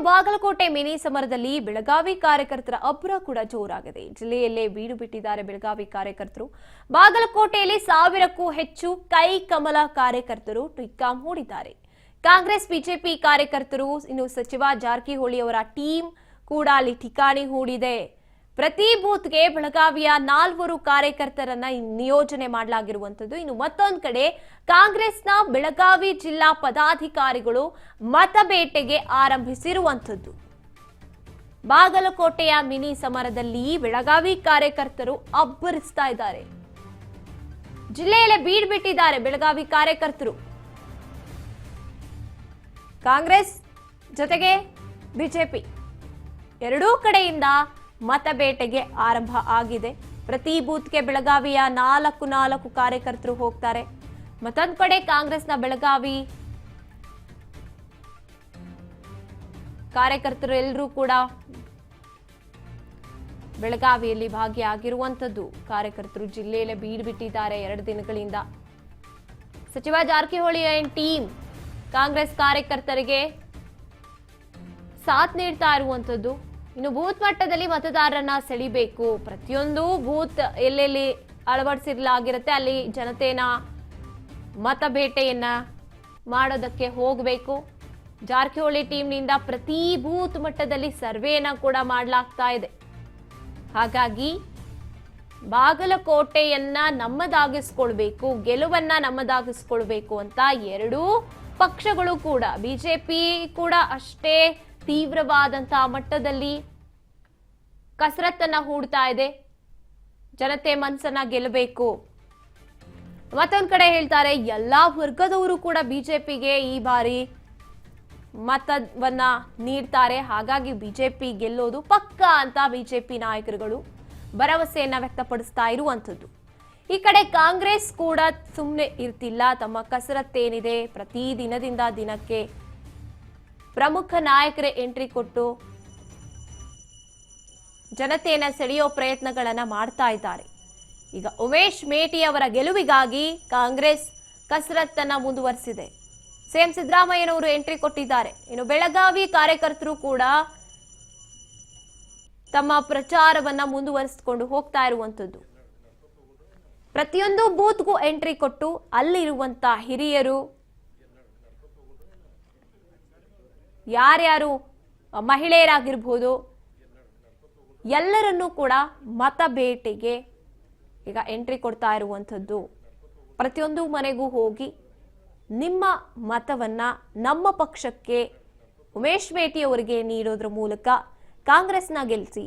Bagalkot mini ಸಮರದಲ್ಲಿ ಬೆಳಗಾವಿ ಕಾರ್ಯಕರ್ತರ ಅಬ್ಬರ ಕೂಡ ಜೋರಾಗಿದೆ. ಜಿಲ್ಲೆಯಲ್ಲೇ ಬೀಡು ಬಿಟ್ಟಿದ್ದಾರೆ ಬೆಳಗಾವಿ ಕಾರ್ಯಕರ್ತರು. ಬಾಗಲಕೋಟೆಯಲ್ಲಿ 1000ಕ್ಕೂ ಹೆಚ್ಚು ಕೈ ಕಮಲ ಕಾರ್ಯಕರ್ತರು ಟಿಕ್ಕಾಂ ಹೂಡಿದ್ದಾರೆ. ಕಾಂಗ್ರೆಸ್ ಬಿಜೆಪಿ ಕಾರ್ಯಕರ್ತರು ಇನ್ನು ಸಚಿವ ಜಾರಕಿಹೊಳಿ ಅವರ ಟೀಮ್ ಕೂಡ ಅಲ್ಲಿ ಠಿಕಾಣಿ ಹೂಡಿದೆ. ಪ್ರತಿ ಬೂತ್ಗೆ ಬೆಳಗಾವಿಯ 4 ಕಾರ್ಯಕರ್ತರನ್ನ ನಿಯೋಜನೆ ಮಾಡಲಾಗಿರುವಂತದ್ದು. ಇನ್ನು ಮತ್ತೊಂದು ಕಡೆ ಕಾಂಗ್ರೆಸ್ನ ಬೆಳಗಾವಿ ಜಿಲ್ಲಾ ಪದಾಧಿಕಾರಿಗಳು ಮತಬೇಟೆಗೆ ಆರಂಭಿಸಿರುವಂತದ್ದು. ಬಾಗಲಕೋಟೆಯ ಮಿನಿ ಸಮರದಲ್ಲಿ ಬೆಳಗಾವಿ ಕಾರ್ಯಕರ್ತರು ಅಬ್ಬರಿಸ್ತಾ ಇದ್ದಾರೆ. ಜಿಲ್ಲೆಯಲ್ಲೇ ಬೀಡ್ ಬಿಟ್ಟಿದ್ದಾರೆ ಬೆಳಗಾವಿ ಕಾರ್ಯಕರ್ತರು. ಕಾಂಗ್ರೆಸ್ ಜೊತೆಗೆ ಬಿಜೆಪಿ ಎರಡೂ ಕಡೆಯಿಂದ ಮತಬೇಟೆಗೆ ಆರಂಭ ಆಗಿದೆ. ಪ್ರತಿ ಬೂತ್ಗೆ ಬೆಳಗಾವಿಯ 4 ಕಾರ್ಯಕರ್ತರು ಹೋಗ್ತಾರೆ. ಮತ್ತೊಂದು ಕಡೆ ಕಾಂಗ್ರೆಸ್ನ ಬೆಳಗಾವಿ ಕಾರ್ಯಕರ್ತರು ಎಲ್ಲರೂ ಕೂಡ ಬೆಳಗಾವಿಯಲ್ಲಿ ಭಾಗಿಯಾಗಿರುವಂತದ್ದು. ಕಾರ್ಯಕರ್ತರು ಜಿಲ್ಲೆಯಲ್ಲೇ ಬೀಡ್ ಬಿಟ್ಟಿದ್ದಾರೆ 2 ದಿನಗಳಿಂದ. ಸಚಿವ ಜಾರಕಿಹೊಳಿ ಅಂಡ್ ಟೀಮ್ ಕಾಂಗ್ರೆಸ್ ಕಾರ್ಯಕರ್ತರಿಗೆ ಸಾಥ್ ನೀಡ್ತಾ ಇರುವಂತದ್ದು. ಇನ್ನು ಬೂತ್ ಮಟ್ಟದಲ್ಲಿ ಮತದಾರರನ್ನ ಸೆಳಿಬೇಕು. ಪ್ರತಿಯೊಂದು ಬೂತ್ ಎಲ್ಲೆಲ್ಲಿ ಅಳವಡಿಸಲಾಗಿರುತ್ತೆ ಅಲ್ಲಿ ಜನತೆನ ಮತಬೇಟೆಯನ್ನ ಮಾಡೋದಕ್ಕೆ ಹೋಗಬೇಕು. ಜಾರಕಿಹೊಳಿ ಟೀಮ್ನಿಂದ ಪ್ರತಿ ಬೂತ್ ಮಟ್ಟದಲ್ಲಿ ಸರ್ವೆಯನ್ನ ಕೂಡ ಮಾಡಲಾಗ್ತಾ ಇದೆ. ಹಾಗಾಗಿ ಬಾಗಲಕೋಟೆಯನ್ನ ನಮ್ಮದಾಗಿಸ್ಕೊಳ್ಬೇಕು, ಗೆಲುವನ್ನ ನಮ್ಮದಾಗಿಸ್ಕೊಳ್ಬೇಕು ಅಂತ ಎರಡೂ ಪಕ್ಷಗಳು ಕೂಡ, ಬಿಜೆಪಿ ಕೂಡ ಅಷ್ಟೇ ತೀವ್ರವಾದಂತಹ ಮಟ್ಟದಲ್ಲಿ ಕಸರತ್ತನ್ನ ಹೂಡ್ತಾ ಇದೆ. ಜನತೆ ಮನಸ್ಸನ್ನ ಗೆಲ್ಲಬೇಕು. ಮತ್ತೊಂದು ಕಡೆ ಹೇಳ್ತಾರೆ ಎಲ್ಲಾ ವರ್ಗದವರು ಕೂಡ ಬಿಜೆಪಿಗೆ ಈ ಬಾರಿ ಮತವನ್ನ ನೀಡ್ತಾರೆ. ಹಾಗಾಗಿ ಬಿಜೆಪಿ ಗೆಲ್ಲೋದು ಪಕ್ಕಾ ಅಂತ ಬಿಜೆಪಿ ನಾಯಕರುಗಳು ಭರವಸೆಯನ್ನ ವ್ಯಕ್ತಪಡಿಸ್ತಾ ಇರುವಂತದ್ದು. ಈ ಕಡೆ ಕಾಂಗ್ರೆಸ್ ಕೂಡ ಸುಮ್ಮನೆ ಇರ್ತಿಲ್ಲ. ತಮ್ಮ ಕಸರತ್ತೇನಿದೆ ಪ್ರತಿ ದಿನದಿಂದ ದಿನಕ್ಕೆ ಪ್ರಮುಖ ನಾಯಕರೇ ಎಂಟ್ರಿ ಕೊಟ್ಟು ಜನತೆಯನ್ನ ಸೆಳೆಯೋ ಪ್ರಯತ್ನಗಳನ್ನ ಮಾಡ್ತಾ ಇದ್ದಾರೆ. ಈಗ ಉಮೇಶ್ ಮೇಟಿ ಅವರ ಗೆಲುವಿಗಾಗಿ ಕಾಂಗ್ರೆಸ್ ಕಸರತ್ತನ್ನ ಮುಂದುವರಿಸಿದೆ. ಸಿಎಂ ಸಿದ್ದರಾಮಯ್ಯನವರು ಎಂಟ್ರಿ ಕೊಟ್ಟಿದ್ದಾರೆ. ಇನ್ನು ಬೆಳಗಾವಿ ಕಾರ್ಯಕರ್ತರು ಕೂಡ ತಮ್ಮ ಪ್ರಚಾರವನ್ನ ಮುಂದುವರಿಸಿಕೊಂಡು ಹೋಗ್ತಾ ಇರುವಂತದ್ದು. ಪ್ರತಿಯೊಂದು ಬೂತ್ಗೂ ಎಂಟ್ರಿ ಕೊಟ್ಟು ಅಲ್ಲಿರುವಂತ ಹಿರಿಯರು, ಯಾರ್ಯಾರು ಮಹಿಳೆಯರಾಗಿರ್ಬೋದು, ಎಲ್ಲರನ್ನೂ ಕೂಡ ಮತಬೇಟೆಗೆ ಈಗ ಎಂಟ್ರಿ ಕೊಡ್ತಾ ಇರುವಂಥದ್ದು. ಪ್ರತಿಯೊಂದು ಮನೆಗೂ ಹೋಗಿ ನಿಮ್ಮ ಮತವನ್ನ ನಮ್ಮ ಪಕ್ಷಕ್ಕೆ ಉಮೇಶ್ ಮೇಟಿ ಅವರಿಗೆ ನೀಡೋದ್ರ ಮೂಲಕ ಕಾಂಗ್ರೆಸ್ನ ಗೆಲ್ಲಿಸಿ.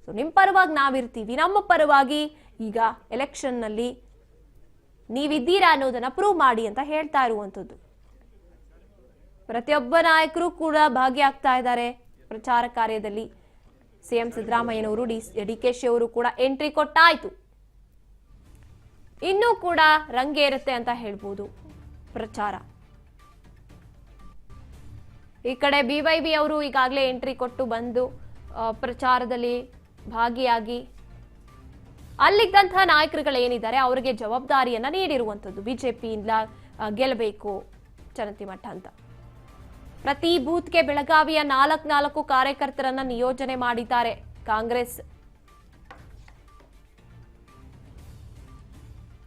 ಸೊ ನಿಮ್ಮ ಪರವಾಗಿ ನಾವಿರ್ತೀವಿ, ನಮ್ಮ ಪರವಾಗಿ ಈಗ ಎಲೆಕ್ಷನ್ನಲ್ಲಿ ನೀವಿದ್ದೀರಾ ಅನ್ನೋದನ್ನ ಪ್ರೂವ್ ಮಾಡಿ ಅಂತ ಹೇಳ್ತಾ ಇರುವಂಥದ್ದು. ಪ್ರತಿಯೊಬ್ಬ ನಾಯಕರು ಕೂಡ ಭಾಗಿಯಾಗ್ತಾ ಇದ್ದಾರೆ ಪ್ರಚಾರ ಕಾರ್ಯದಲ್ಲಿ. ಸಿಎಂ ಸಿದ್ದರಾಮಯ್ಯನವರು, ಡಿಕೆಶಿ ಅವರು ಕೂಡ ಎಂಟ್ರಿ ಕೊಟ್ಟಾಯ್ತು. ಇನ್ನೂ ಕೂಡ ರಂಗೇರುತ್ತೆ ಅಂತ ಹೇಳ್ಬೋದು ಪ್ರಚಾರ. ಈ ಕಡೆ ಬಿವೈಬಿ ಅವರು ಈಗಾಗಲೇ ಎಂಟ್ರಿ ಕೊಟ್ಟು ಬಂದು ಪ್ರಚಾರದಲ್ಲಿ ಭಾಗಿಯಾಗಿ ಅಲ್ಲಿದ್ದಂತಹ ನಾಯಕರುಗಳೇನಿದ್ದಾರೆ ಅವರಿಗೆ ಜವಾಬ್ದಾರಿಯನ್ನ ನೀಡಿರುವಂಥದ್ದು. ಬಿಜೆಪಿಯಿಂದ ಗೆಲ್ಲಬೇಕು ಜನತೆ ಮಟ್ಟ ಅಂತ. ಪ್ರತಿ ಬೂತ್ಗೆ ಬೆಳಗಾವಿಯ 4 ಕಾರ್ಯಕರ್ತರನ್ನ ನಿಯೋಜನೆ ಮಾಡಿದ್ದಾರೆ ಕಾಂಗ್ರೆಸ್